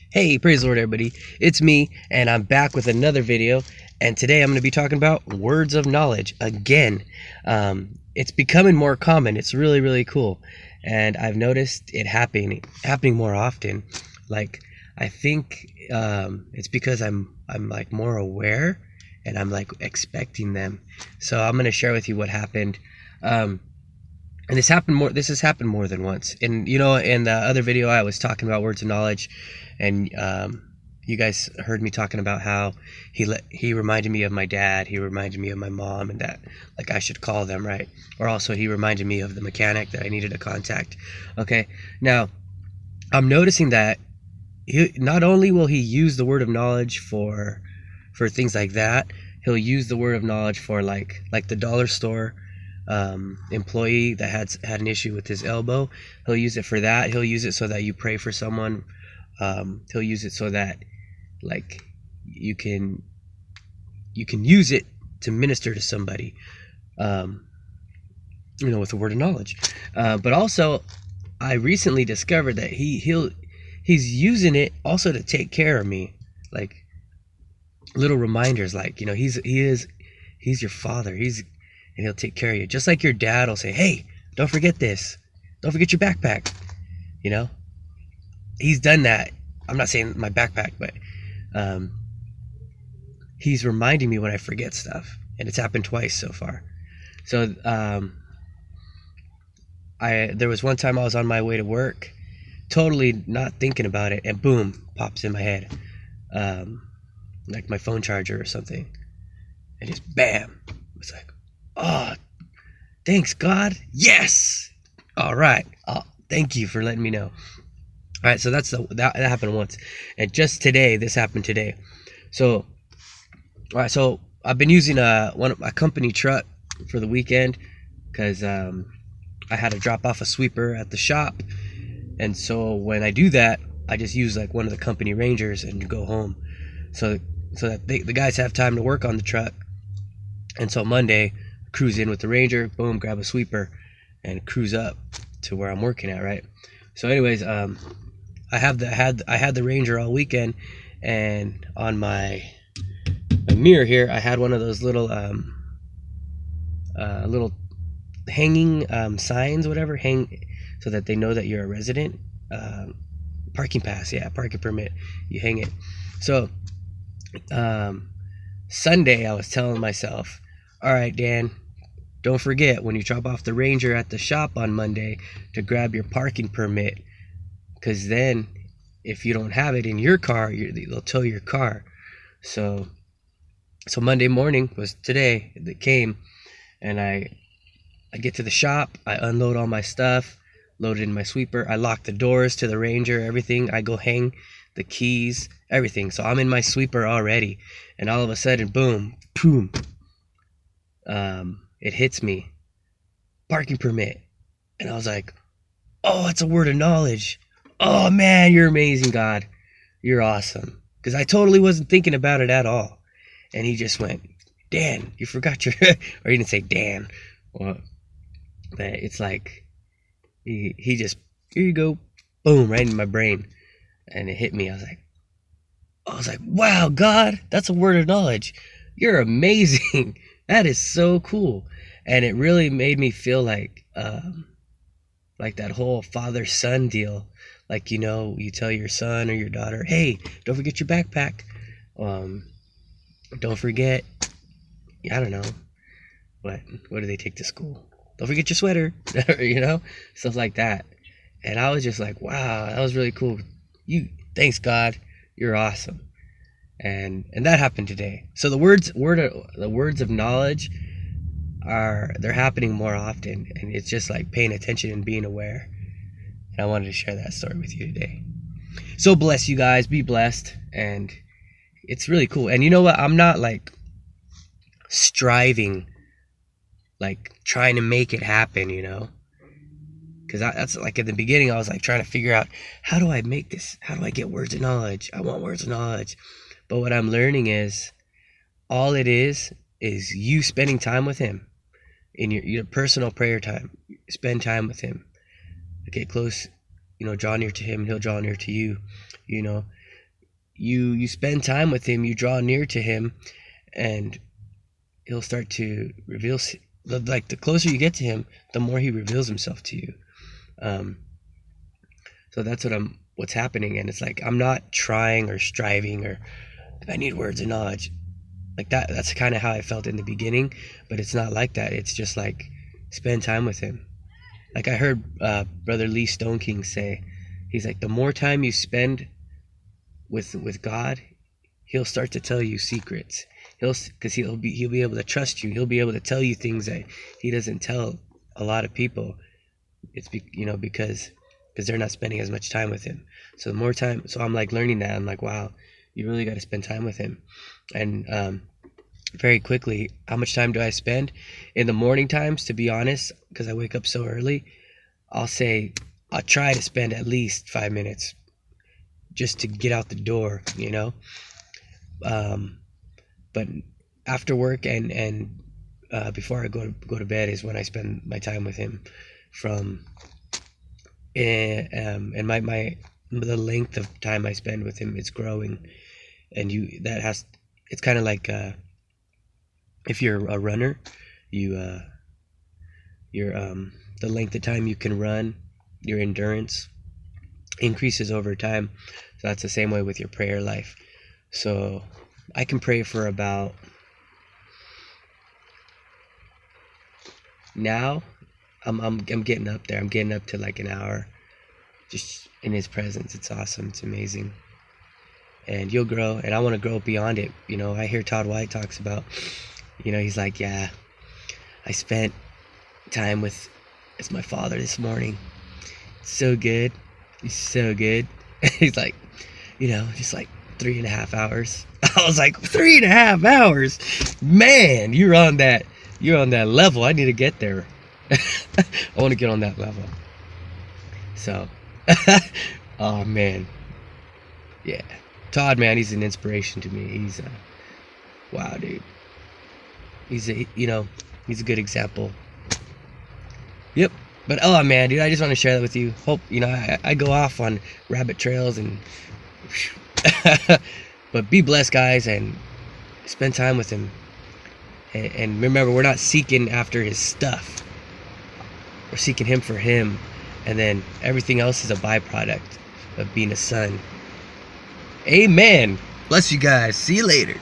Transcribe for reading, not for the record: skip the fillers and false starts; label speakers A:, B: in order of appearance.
A: Hey, praise the Lord, everybody. It's me, and I'm back with another video. And today I'm going to be talking about words of knowledge again. It's becoming more common. It's really, really cool. And I've noticed it happening more often. Like, I think it's because I'm like more aware and I'm like expecting them. So I'm going to share with you what happened. And this has happened more than once. And in the other video I was talking about words of knowledge, and you guys heard me talking about how he reminded me of my dad, he reminded me of my mom, and that like I should call them, right? Or also he reminded me of the mechanic that I needed to contact. Okay, now I'm noticing that he not only will he use the word of knowledge for things like that, he'll use the word of knowledge for like the dollar store employee that had an issue with his elbow. He'll use it for that. He'll use it so that you pray for someone. He'll use it so that like you can use it to minister to somebody, with the word of knowledge. But also, I recently discovered that he's using it also to take care of me, like little reminders, like he's your father. And he'll take care of you. Just like your dad will say, hey, don't forget this. Don't forget your backpack. He's done that. I'm not saying my backpack, but he's reminding me when I forget stuff. And it's happened twice so far. So there was one time I was on my way to work, totally not thinking about it, and boom, pops in my head. Like my phone charger or something. And just bam. It's like, oh, thanks God. Yes. All right. Thank you for letting me know. All right. So that happened once, and just today, this happened today. So, all right. So I've been using a company truck for the weekend because I had to drop off a sweeper at the shop, and so when I do that, I just use like one of the company Rangers and go home, so that the guys have time to work on the truck. And so Monday, cruise in with the Ranger, boom, grab a sweeper, and cruise up to where I'm working at, right? So anyways, I had the Ranger all weekend, and on my mirror here, I had one of those little little hanging signs, whatever, hang so that they know that you're a resident. Parking pass, yeah, parking permit. You hang it. So Sunday, I was telling myself, all right, Dan, don't forget when you drop off the Ranger at the shop on Monday to grab your parking permit, because then if you don't have it in your car, they'll tow your car. So Monday morning was today. It came, and I get to the shop, I unload all my stuff, load it in my sweeper, I lock the doors to the Ranger, everything. I go hang the keys, everything. So I'm in my sweeper already, and all of a sudden, boom, boom. It hits me, parking permit, and I was like, oh, it's a word of knowledge. Oh man, you're amazing, God, you're awesome, because I totally wasn't thinking about it at all. And he just went, Dan, you forgot your or he didn't say Dan, well, but it's like he just, here you go, boom, right in my brain, and it hit me. I was like, wow, God, that's a word of knowledge. You're amazing. That is so cool. And it really made me feel like that whole father-son deal. Like, you tell your son or your daughter, hey, don't forget your backpack. Don't forget, I don't know, what do they take to school? Don't forget your sweater, stuff like that. And I was just like, wow, that was really cool. Thanks God, you're awesome. And that happened today. So the words of knowledge they're happening more often, and it's just like paying attention and being aware. And I wanted to share that story with you today. So bless you guys, be blessed, and it's really cool. And you know what? I'm not like striving, like trying to make it happen, because that's like in the beginning I was like trying to figure out, how do I make this? How do I get words of knowledge? I want words of knowledge. But what I'm learning is all it is you spending time with him in your personal prayer time. Spend time with him. Get close, draw near to him, and he'll draw near to you. you spend time with him, you draw near to him, and he'll start to reveal, like, the closer you get to him, the more he reveals himself to you. So that's what's happening. And it's like, I'm not trying or striving or I need words of knowledge like that. That's kind of how I felt in the beginning, but it's not like that. It's just like, spend time with him. Like I heard Brother Lee Stoneking say, he's like, the more time you spend with God, he'll start to tell you secrets. Because he'll be able to trust you. He'll be able to tell you things that he doesn't tell a lot of people. It's because they're not spending as much time with him. So the more time, so I'm like learning that. I'm like, wow, you really got to spend time with him. And very quickly, how much time do I spend in the morning times? To be honest, because I wake up so early, I'll try to spend at least 5 minutes just to get out the door, but after work and before I go to bed is when I spend my time with him. And the length of time I spend with him is growing, and it's kind of like if you're a runner, the length of time you can run, your endurance increases over time. So that's the same way with your prayer life. So I can pray for about, now I'm getting up there. I'm getting up to like an hour just in his presence. It's awesome. It's amazing. And you'll grow, and I want to grow beyond it. I hear Todd White talks about, he's like, yeah, I spent time with my father this morning. It's so good. He's so good. He's like, just like 3.5 hours. I was like, 3.5 hours? Man, you're on that level. I need to get there. I want to get on that level. So, oh man. Yeah. Todd, man, he's an inspiration to me. He's wow, dude. He's a good example. Yep. But oh man, dude, I just want to share that with you. Hope I go off on rabbit trails and but be blessed, guys, and spend time with him. And remember, we're not seeking after his stuff. We're seeking him for him, and then everything else is a byproduct of being a son. Amen. Bless you guys. See you later.